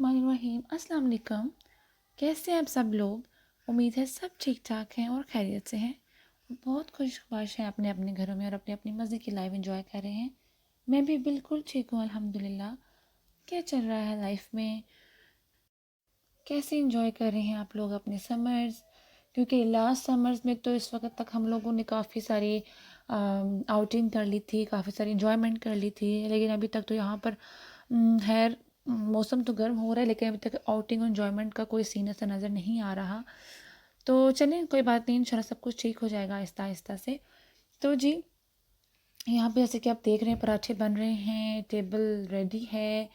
बिस्मिल्लाहिर्रहमानिर्रहीम। अस्सलाम वालेकुम। कैसे हैं आप सब लोग? उम्मीद है सब ठीक ठाक हैं और खैरियत से हैं। बहुत खुशबाश हैं अपने अपने घरों में और अपने अपनी मज़े की लाइफ एंजॉय कर रहे हैं। मैं भी बिल्कुल ठीक हूँ अल्हम्दुलिल्लाह। क्या चल रहा है लाइफ में? कैसे एंजॉय कर रहे हैं आप लोग अपने समर्स? क्योंकि लास्ट समर्स में तो इस वक्त तक हम लोगों ने काफ़ी सारी आउटिंग कर ली थी, काफ़ी सारी इंजॉयमेंट कर ली थी, लेकिन अभी तक तो यहाँ पर खैर मौसम तो गर्म हो रहा है, लेकिन अभी तक आउटिंग और इंजॉयमेंट का कोई सीन ऐसा नज़र नहीं आ रहा। तो चलें, कोई बात नहीं, इंशाल्लाह सब कुछ ठीक हो जाएगा आहिस्ता आहिस्ता से। तो जी, यहाँ पे जैसे कि आप देख रहे हैं पराठे बन रहे हैं, टेबल रेडी है।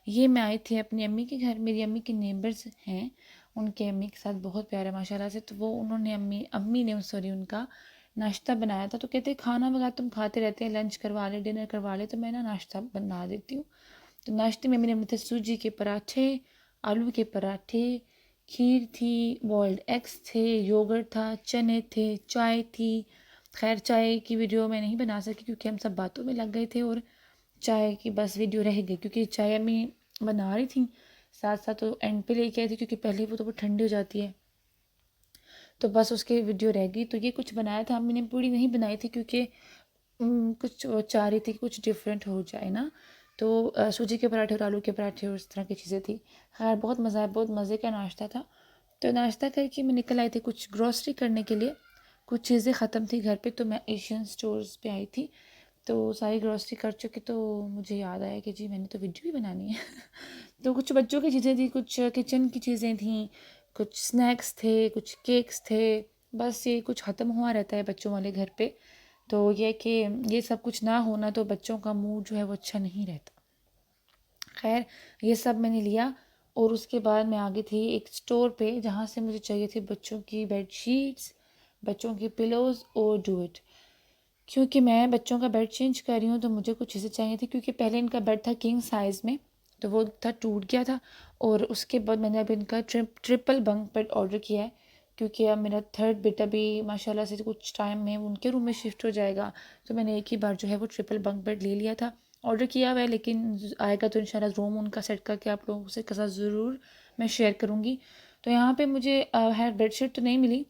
ये मैं आई थी अपनी अम्मी के घर। मेरी अम्मी के नेबर्स हैं, उनके अम्मी के साथ बहुत प्यारे माशाल्लाह से। तो वो उन्होंने अम्मी अम्मी ने सॉरी उनका नाश्ता बनाया था। तो कहते खाना वगैरह तुम खाते रहते हैं, लंच करवा ले, डिनर करवा ले, तो मैं ना नाश्ता बना देती हूँ। तो नाश्ते में मेरे थे सूजी के पराठे, आलू के पराठे, खीर थी, बॉइल्ड एग्स थे, योगर्ट था, चने थे, चाय थी। खैर चाय की वीडियो मैं नहीं बना सकी क्योंकि हम सब बातों में लग गए थे और चाय की बस वीडियो रह गई, क्योंकि चाय अम्मी बना रही थी साथ साथ, तो एंड पे लेके आई थी क्योंकि पहले वो तो वो ठंडी हो जाती है, तो बस उसकी वीडियो रह गई। तो ये कुछ बनाया था अम्मी ने, पूरी नहीं बनाई थी क्योंकि कुछ वो चाह रही थी कि कुछ डिफरेंट हो जाए ना। तो सूजी के पराठे और आलू के पराठे और इस तरह की चीज़ें थी। खैर बहुत मज़ा आया, बहुत मज़े का नाश्ता था। तो नाश्ता करके मैं निकल आई थी कुछ ग्रॉसरी करने के लिए। कुछ चीज़ें ख़त्म थी घर पे, तो मैं एशियन स्टोर्स पे आई थी। तो सारी ग्रॉसरी कर चुकी, तो मुझे याद आया कि जी मैंने तो वीडियो भी बनानी है। तो कुछ बच्चों की चीज़ें थी, कुछ किचन की चीज़ें थी, कुछ स्नैक्स थे, कुछ केक्स थे। बस ये कुछ ख़त्म हुआ रहता है बच्चों वाले घर पे। तो ये कि ये सब कुछ ना होना तो बच्चों का मूड जो है वो अच्छा नहीं रहता। खैर ये सब मैंने लिया और उसके बाद मैं आ गई थी एक स्टोर पे जहाँ से मुझे चाहिए थी बच्चों की बेड शीट्स, बच्चों की पिलोज़ और डूट। क्योंकि मैं बच्चों का बेड चेंज कर रही हूँ तो मुझे कुछ चीज़ें चाहिए थी, क्योंकि पहले इनका बेड था किंग साइज़ में, तो वो था टूट गया था। और उसके बाद मैंने अब इनका ट्रिपल बंक बेड ऑर्डर किया है, क्योंकि अब मेरा थर्ड बेटा भी माशाल्लाह से कुछ टाइम में उनके रूम में शिफ्ट हो जाएगा। तो मैंने एक ही बार जो है वो ट्रिपल बंक बेड ले लिया था, ऑर्डर किया हुआ है, लेकिन आएगा तो इंशाल्लाह रूम उनका सेट करके आप लोगों से साथ ज़रूर मैं शेयर करूँगी। तो यहाँ पे मुझे है बेडशीट तो नहीं मिली,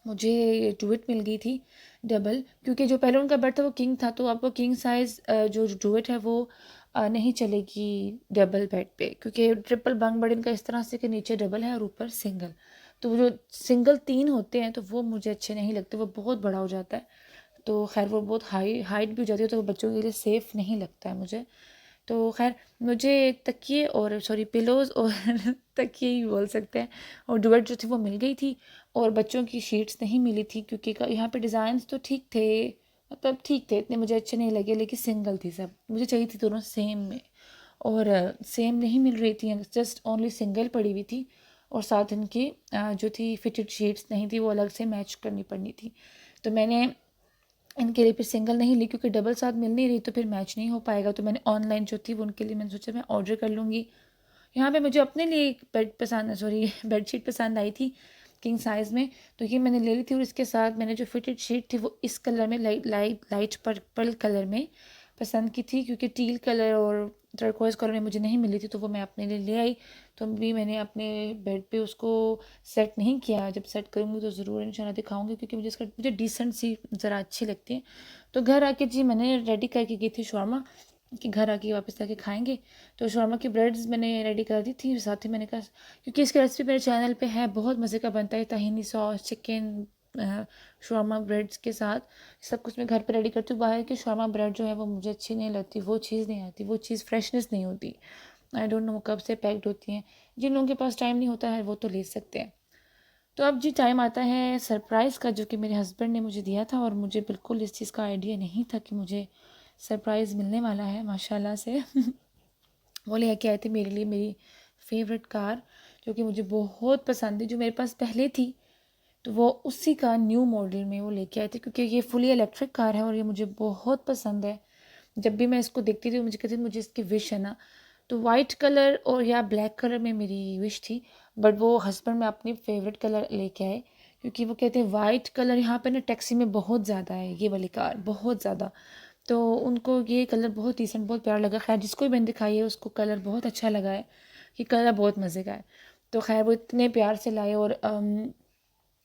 मुझे डुएट मिल गई थी डबल, क्योंकि जो पहले उनका बेड था वो किंग था, तो अब वो किंग साइज़ जो डुएट है वो नहीं चलेगी डबल बेड पे, क्योंकि ट्रिपल बंक बेड इनका इस तरह से कि नीचे डबल है और ऊपर सिंगल। तो वो जो सिंगल 3 होते हैं तो वो मुझे अच्छे नहीं लगते, वो बहुत बड़ा हो जाता है। तो खैर वो बहुत हाइट भी हो जाती है, तो वो बच्चों के लिए सेफ़ नहीं लगता है मुझे। तो खैर मुझे तकिए और सॉरी पिलोज़ और तकिए ही बोल सकते हैं, और डुएट जो थी वो मिल गई थी। और बच्चों की शीट्स नहीं मिली थी, क्योंकि यहाँ पे डिज़ाइंस तो ठीक थे, मतलब ठीक थे, इतने मुझे अच्छे नहीं लगे, लेकिन सिंगल थी सब, मुझे चाहिए थी दोनों सेम में, और सेम नहीं मिल रही थी, जस्ट ओनली सिंगल पड़ी हुई थी। और साथ इनकी जो थी फिटेड शीट्स नहीं थी, वो अलग से मैच करनी पड़नी थी। तो मैंने इनके लिए फिर सिंगल नहीं ली, क्योंकि डबल साथ मिल नहीं रही तो फिर मैच नहीं हो पाएगा। तो मैंने ऑनलाइन जो थी वो उनके लिए मैंने सोचा मैं ऑर्डर कर लूँगी। यहाँ पे मुझे अपने लिए एक बेड पसंद सॉरी बेडशीट पसंद आई थी किंग साइज़ में, तो ये मैंने ले ली थी। और इसके साथ मैंने जो फिटेड शीट थी वो इस कलर में लाइट पर्पल कलर में पसंद की थी, क्योंकि टील कलर और टर्कोइज कलर में मुझे नहीं मिली थी, तो वो मैं अपने लिए ले आई। तो अभी मैंने अपने बेड पे उसको सेट नहीं किया, जब सेट करूँगी तो ज़रूर इंशाल्लाह दिखाऊंगी, क्योंकि मुझे डिसेंट सी ज़रा अच्छी लगती है। तो घर आके जी मैंने रेडी करके गई थी शॉर्मा, कि घर आके वापस आके खाएंगे। तो शॉर्मा की ब्रेड्स मैंने रेडी कर दी थी, साथ ही मैंने कहा क्योंकि इसकी रेसिपी मेरे चैनल पे है, बहुत मज़े का बनता है, ताहिनी सॉस, चिकन, शॉर्मा ब्रेड्स के साथ सब कुछ मैं घर पे रेडी करती हूँ। बाहर की शॉर्मा ब्रेड जो है वो मुझे अच्छी नहीं लगती, वो चीज़ नहीं आती, वो चीज़ फ्रेशनेस नहीं होती। आई डोंट नो कब से पैक्ड होती हैं। जिन लोगों के पास टाइम नहीं होता है वो तो ले सकते हैं। तो अब जी टाइम आता है सरप्राइज़ का, जो कि मेरे हस्बैंड ने मुझे दिया था, और मुझे बिल्कुल इस चीज़ का आइडिया नहीं था कि मुझे सरप्राइज़ मिलने वाला है माशाल्लाह से। वो लेके आए थे मेरे लिए मेरी फेवरेट कार, जो कि मुझे बहुत पसंद है, जो मेरे पास पहले थी, तो वो उसी का न्यू मॉडल में वो लेके आए थे, क्योंकि ये फुली इलेक्ट्रिक कार है और ये मुझे बहुत पसंद है। जब भी मैं इसको देखती थी मुझे कहती थी मुझे इसकी विश है ना, तो वाइट कलर और या ब्लैक कलर में मेरी विश थी, बट वो हस्बैंड में अपनी फेवरेट कलर लेके आए, क्योंकि वो कहते हैं वाइट कलर यहाँ पे ना टैक्सी में बहुत ज़्यादा है, ये वाली कार बहुत ज़्यादा। तो उनको ये कलर बहुत डिसेंट, बहुत प्यारा लगा। खैर जिसको भी मैंने दिखाई है उसको कलर बहुत अच्छा लगा है। कि कलर बहुत मज़े का है। तो ख़ैर वो इतने प्यार से लाए और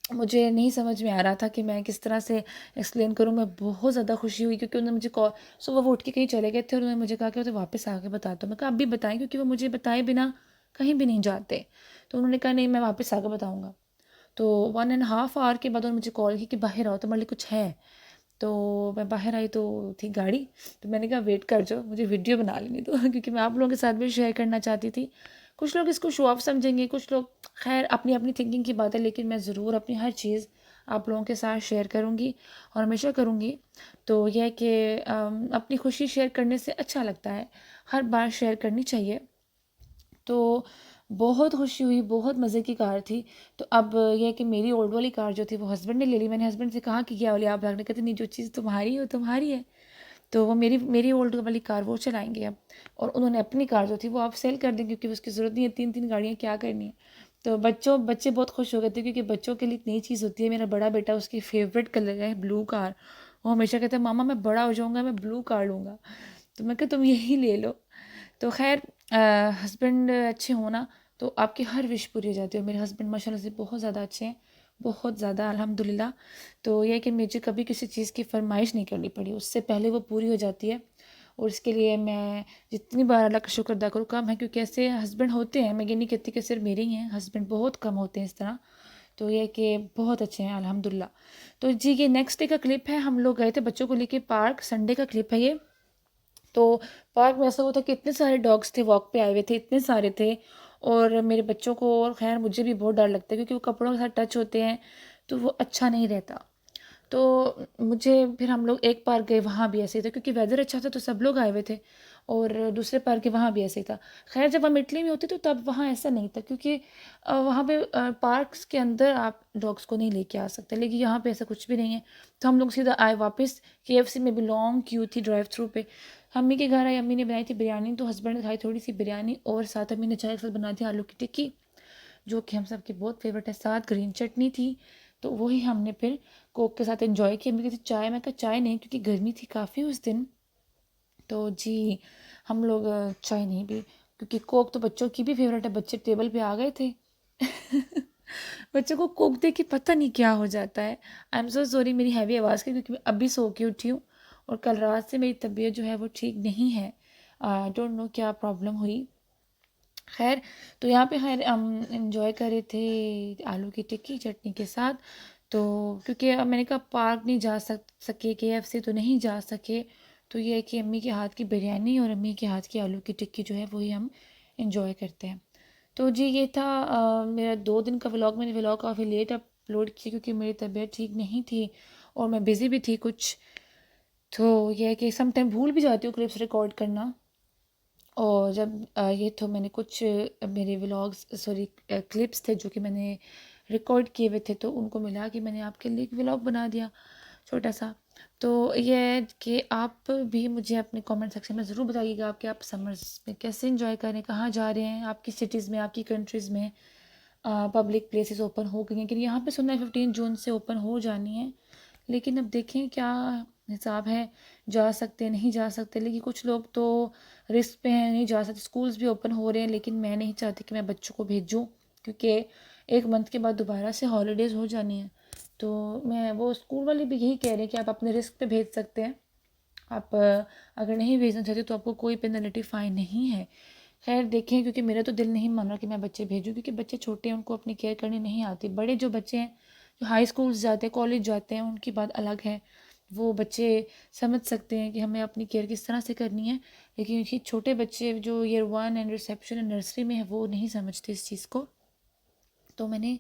मुझे नहीं समझ में आ रहा था कि मैं किस तरह से एक्सप्लेन करूँ। मैं बहुत ज़्यादा खुशी हुई क्योंकि उन्होंने मुझे कॉल, सुबह वो उठ के कहीं चले गए थे और उन्होंने मुझे कहा कि वो तो वापस आके बता दो। मैं कहा अब भी बताएं, क्योंकि वो मुझे बताए बिना कहीं भी नहीं जाते। तो उन्होंने कहा नहीं, मैं वापस आके बताऊँगा। तो 1.5 आवर के बाद उन्होंने मुझे कॉल की कि बाहर आओ, तुम्हारे लिए कुछ है। तो मैं बाहर आई तो थी गाड़ी। तो मैंने कहा वेट कर जाओ, मुझे वीडियो बना लेने दो क्योंकि मैं आप लोगों के साथ भी शेयर करना चाहती थी। कुछ लोग इसको शो ऑफ समझेंगे, कुछ लोग, खैर अपनी अपनी थिंकिंग की बात है, लेकिन मैं ज़रूर अपनी हर चीज़ आप लोगों के साथ शेयर करूँगी और हमेशा करूँगी। तो यह है कि अपनी खुशी शेयर करने से अच्छा लगता है, हर बार शेयर करनी चाहिए। तो बहुत खुशी हुई, बहुत मज़े की कार थी। तो अब यह है कि मेरी ओल्ड वाली कार जो थी वो हस्बैंड ने ले ली। मैंने हस्बैंड से कहा कि क्या वाली आप रखने, कहते नहीं, जो चीज़ तुम्हारी है वो तुम्हारी है। तो वो मेरी मेरी ओल्ड वाली कार वो चलाएंगे अब, और उन्होंने अपनी कार जो थी वो आप सेल कर दें क्योंकि उसकी ज़रूरत नहीं है, 3-3 गाड़ियाँ क्या करनी है। तो बच्चे बहुत खुश हो गए थे क्योंकि बच्चों के लिए एक नई चीज़ होती है। मेरा बड़ा बेटा, उसकी फेवरेट कलर है ब्लू कार। वो हमेशा कहता है मामा मैं बड़ा हो जाऊँगा, मैं ब्लू कार लूँगा। तो मैं कहा तुम यही ले लो। तो खैर हस्बैंड अच्छे होना तो आपकी हर विश पूरी हो जाती है। और मेरे हस्बैंड माशाल्लाह से बहुत ज़्यादा अच्छे हैं, बहुत ज़्यादा अल्हम्दुलिल्लाह। तो ये है कि मुझे कभी किसी चीज़ की फरमाइश नहीं करनी पड़ी, उससे पहले वो पूरी हो जाती है। और इसके लिए मैं जितनी बार अल्लाह का शुक्र अदा करूँ कम है, क्योंकि ऐसे हस्बैंड होते हैं, मैं ये नहीं कहती कि सिर्फ मेरे ही हैं, हस्बैंड बहुत कम होते हैं इस तरह। तो ये है कि बहुत अच्छे हैं अल्हम्दुलिल्लाह। तो जी ये नेक्स्ट डे का क्लिप है, हम लोग गए थे बच्चों को लेके पार्क, संडे का क्लिप है ये। तो पार्क में ऐसा हुआ था कि इतने सारे डॉग्स थे, वॉक पे आए हुए थे, इतने सारे थे। और मेरे बच्चों को, और खैर मुझे भी बहुत डर लगता है क्योंकि वो कपड़ों के साथ टच होते हैं तो वो अच्छा नहीं रहता। तो मुझे फिर हम लोग एक पार्क गए, वहाँ भी ऐसे ही था क्योंकि वेदर अच्छा था तो सब लोग आए हुए थे। और दूसरे पार्क के वहाँ भी ऐसे ही था। खैर जब हम इटली में होते तो तब वहाँ ऐसा नहीं था क्योंकि वहाँ पे पार्क्स के अंदर आप डॉग्स को नहीं लेके आ सकते, लेकिन यहाँ पे ऐसा कुछ भी नहीं है। तो हम लोग सीधा आए वापस। KFC में भी लॉन्ग क्यू थी ड्राइव थ्रू पे। अम्मी के घर आई, अम्मी ने बनाई थी बिरयानी, तो हस्बैंड ने खाई थोड़ी सी बिरयानी और साथ अम्मी ने चाय के साथ बना दी आलू की टिक्की, जो कि हम सबकी बहुत फेवरेट है। साथ ग्रीन चटनी थी। तो वही हमने फिर कोक के साथ एंजॉय किया। अम्मी कहती चाय, मैं कहा चाय नहीं क्योंकि गर्मी थी काफ़ी उस दिन। तो जी हम लोग चाय नहीं पी क्योंकि कोक तो बच्चों की भी फेवरेट है। बच्चे टेबल पे आ गए थे बच्चों को कोक दे के पता नहीं क्या हो जाता है। आई एम सो सॉरी मेरी हैवी आवाज़ की, क्योंकि मैं अभी सो के उठी हूँ और कल रात से मेरी तबीयत जो है वो ठीक नहीं है। डोंट नो क्या प्रॉब्लम हुई। खैर तो यहाँ पे खैर हम इंजॉय कर रहे थे आलू की टिक्की चटनी के साथ। तो क्योंकि अब मैंने कहा पार्क नहीं जा सके, KFC तो नहीं जा सके, तो ये है कि अम्मी के हाथ की बिरयानी और अम्मी के हाथ की आलू की टिक्की जो है वही हम इंजॉय करते हैं। तो जी ये था मेरा 2 दिन का व्लॉग। मैंने व्लॉग काफ़ी लेट अपलोड किया क्योंकि मेरी तबीयत ठीक नहीं थी और मैं बिज़ी भी थी कुछ। तो ये है कि सम टाइम भूल भी जाती हूँ क्लिप्स रिकॉर्ड करना। और जब ये तो मैंने कुछ मेरे व्लॉग्स, सॉरी क्लिप्स थे जो कि मैंने रिकॉर्ड किए हुए थे, तो उनको मिला कि मैंने आपके लिए एक व्लॉग बना दिया छोटा सा। तो ये है कि आप भी मुझे अपने कमेंट सेक्शन में ज़रूर बताइएगा आपके आप समर्स में कैसे एंजॉय कर रहे हैं, कहाँ जा रहे हैं, आपकी सिटीज़ में, आपकी कंट्रीज़ में पब्लिक प्लेसेस ओपन हो गई हैं कि नहीं। यहाँ पे सुना है 15 जून से ओपन हो जानी है, लेकिन अब देखें क्या हिसाब है, जा सकते नहीं जा सकते। लेकिन कुछ लोग तो रिस्क पे हैं, नहीं जा सकते। स्कूल्स भी ओपन हो रहे हैं, लेकिन मैं नहीं चाहती कि मैं बच्चों को भेजूँ क्योंकि 1 मंथ के बाद दोबारा से हॉलीडेज़ हो जानी है। तो मैं, वो स्कूल वाले भी यही कह रहे हैं कि आप अपने रिस्क पे भेज सकते हैं। आप अगर नहीं भेजना चाहते तो आपको कोई पेनल्टी फ़ाइन नहीं है। खैर देखें, क्योंकि मेरा तो दिल नहीं मान रहा कि मैं बच्चे भेजूँ क्योंकि बच्चे छोटे हैं, उनको अपनी केयर करनी नहीं आती। बड़े जो बच्चे हैं जो हाई स्कूल्स जाते हैं, कॉलेज जाते हैं, उनकी बात अलग है। वो बच्चे समझ सकते हैं कि हमें अपनी केयर किस तरह से करनी है। लेकिन ये छोटे बच्चे जो year 1 and reception and nursery में है वो नहीं समझते इस चीज़ को। तो मैंने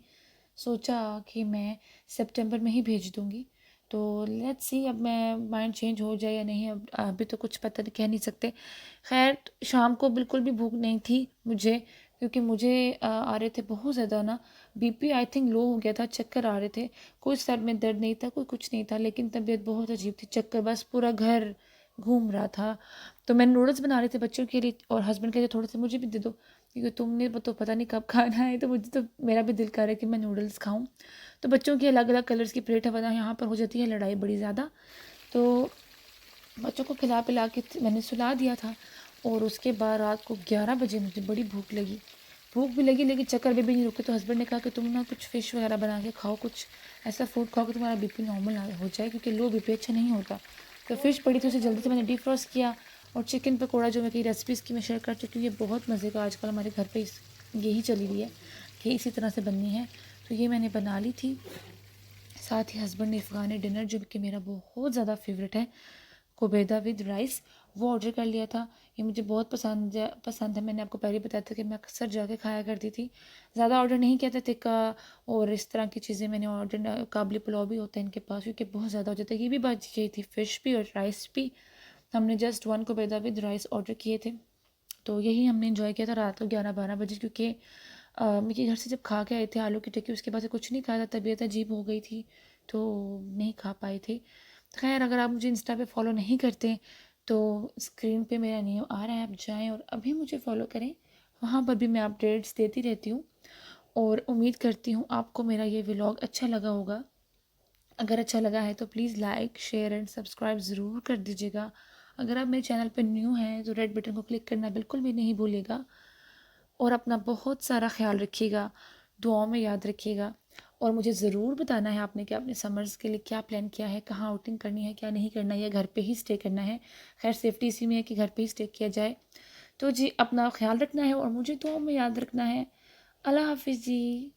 सोचा कि मैं सितंबर में ही भेज दूँगी। तो लेट्स सी, अब मैं माइंड चेंज हो जाए या नहीं, अब अभी तो कुछ पता नहीं, कह नहीं सकते। खैर शाम को बिल्कुल भी भूख नहीं थी मुझे, क्योंकि मुझे आ रहे थे बहुत ज़्यादा ना, BP आई थिंक लो हो गया था, चक्कर आ रहे थे। कोई सर में दर्द नहीं था, कोई कुछ नहीं था, लेकिन तबीयत बहुत अजीब थी, चक्कर बस पूरा घर घूम रहा था। तो मैं नूडल्स बना रहे थे बच्चों के लिए और हस्बैंड कहते थोड़े से मुझे भी दे दो क्योंकि तुमने तो पता नहीं कब खाना है। तो मुझे तो, मेरा भी दिल कर रहा है कि मैं नूडल्स खाऊं। तो बच्चों की अलग अलग कलर्स की प्लेट है, वरना यहाँ पर हो जाती है लड़ाई बड़ी ज़्यादा। तो बच्चों को खिला पिला के मैंने सुला दिया था। और उसके बाद रात को 11 बजे मुझे बड़ी भूख लगी। भूख भी लगी लेकिन चक्कर भी नहीं रुके, तो हस्बैंड ने कहा कि तुम ना कुछ फ़िश वगैरह बना के खाओ, कुछ ऐसा फूड खाओ कि तुम्हारा बीपी नॉर्मल ना हो जाए, क्योंकि लो बीपी अच्छा नहीं होता। तो फ़िश पड़ी थी, उसे जल्दी से मैंने डीफ्रॉस्ट किया। और चिकन पकौड़ा जो मैं कई रेसिपीज़ की मैं शेयर कर चुकी हूँ, ये बहुत मज़े का आजकल हमारे घर पे यही चली हुई है कि इसी तरह से बननी है। तो ये मैंने बना ली थी। साथ ही हस्बैंड ने अफ़गानी डिनर जो कि मेरा बहुत ज़्यादा फेवरेट है, कुबेदा विद राइस, वो ऑर्डर कर लिया था। ये मुझे बहुत पसंद है। मैंने आपको पहले बताया था कि मैं अक्सर जाके खाया करती थी। ज़्यादा ऑर्डर नहीं किया था टिक्का और इस तरह की चीज़ें मैंने ऑर्डर, काबली पुलाव भी होता है इनके पास, क्योंकि बहुत ज़्यादा हो जाता है। ये भी बच गई थी, फ़िश भी और राइस भी। हमने जस्ट 1 कुबेदा विद राइस ऑर्डर किए थे। तो यही हमने इन्जॉय किया था रात को 11-12 बजे, क्योंकि मेरे घर से जब खा के आए थे आलू की टिक्की, उसके बाद से कुछ नहीं खाया था, तबीयत अजीब हो गई थी तो नहीं खा पाए थे। खैर, अगर आप मुझे इंस्टा पे फॉलो नहीं करते तो स्क्रीन पे मेरा नेम आ रहा है, आप जाएं और अभी मुझे फॉलो करें। वहाँ पर भी मैं अपडेट्स देती रहती हूँ और उम्मीद करती हूँ आपको मेरा ये व्लॉग अच्छा लगा होगा। अगर अच्छा लगा है तो please like share and subscribe ज़रूर कर दीजिएगा। अगर आप मेरे चैनल पर न्यू हैं तो रेड बटन को क्लिक करना बिल्कुल भी नहीं भूलिएगा। और अपना बहुत सारा ख्याल रखिएगा, दुआओं में याद रखिएगा। और मुझे ज़रूर बताना है आपने कि आपने समर्स के लिए क्या प्लान किया है, कहाँ आउटिंग करनी है, क्या नहीं करना है, या घर पे ही स्टे करना है। खैर, सेफ्टी इसी में है कि घर पे ही स्टे किया जाए। तो जी, अपना ख्याल रखना है और मुझे दुआओं में याद रखना है। अल्लाह हाफिज़ जी।